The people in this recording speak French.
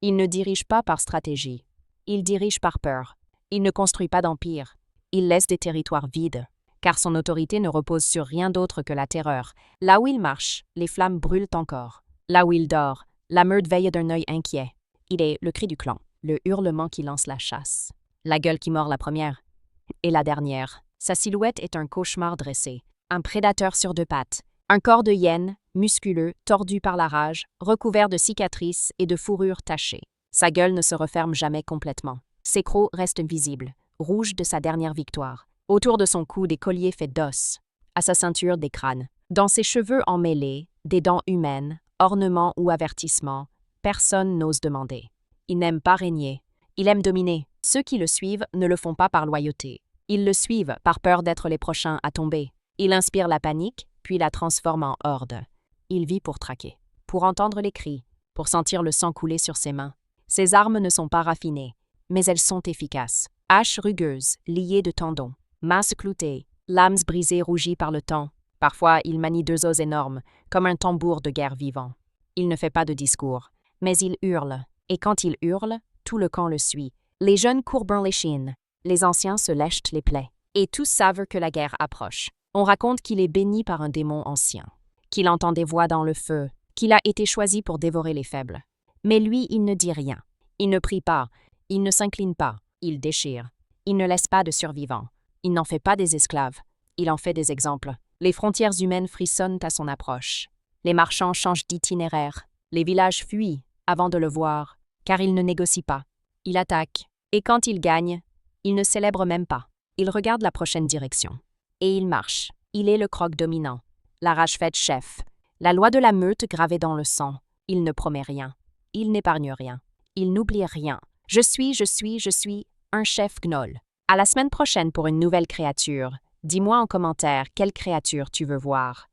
Il ne dirige pas par stratégie. Il dirige par peur. Il ne construit pas d'empire. Il laisse des territoires vides, car son autorité ne repose sur rien d'autre que la terreur. Là où il marche, les flammes brûlent encore. Là où il dort, la meute veille d'un œil inquiet. Il est le cri du clan, le hurlement qui lance la chasse, la gueule qui mord la première et la dernière. Sa silhouette est un cauchemar dressé, un prédateur sur deux pattes, un corps de hyène, musculeux, tordu par la rage, recouvert de cicatrices et de fourrures tachées. Sa gueule ne se referme jamais complètement. Ses crocs restent visibles, rouges de sa dernière victoire. Autour de son cou, des colliers faits d'os. À sa ceinture, des crânes. Dans ses cheveux emmêlés, des dents humaines, ornements ou avertissements. Personne n'ose demander. Il n'aime pas régner. Il aime dominer. Ceux qui le suivent ne le font pas par loyauté. Ils le suivent par peur d'être les prochains à tomber. Il inspire la panique, puis la transforme en horde. Il vit pour traquer, pour entendre les cris, pour sentir le sang couler sur ses mains. Ses armes ne sont pas raffinées, mais elles sont efficaces. Haches rugueuses, liées de tendons, masses cloutées, lames brisées rougies par le temps. Parfois, il manie deux os énormes, comme un tambour de guerre vivant. Il ne fait pas de discours, mais il hurle. Et quand il hurle, tout le camp le suit. Les jeunes courbent les chines, les anciens se lèchent les plaies. Et tous savent que la guerre approche. On raconte qu'il est béni par un démon ancien, qu'il entend des voix dans le feu, qu'il a été choisi pour dévorer les faibles. Mais lui, il ne dit rien. Il ne prie pas, il ne s'incline pas, il déchire. Il ne laisse pas de survivants. Il n'en fait pas des esclaves, il en fait des exemples. Les frontières humaines frissonnent à son approche. Les marchands changent d'itinéraire. Les villages fuient avant de le voir, car il ne négocie pas. Il attaque. Et quand il gagne, il ne célèbre même pas. Il regarde la prochaine direction. Et il marche. Il est le croc dominant, la rage-faite chef, la loi de la meute gravée dans le sang. Il ne promet rien. Il n'épargne rien. Il n'oublie rien. Je suis un chef gnoll. À la semaine prochaine pour une nouvelle créature. Dis-moi en commentaire quelle créature tu veux voir.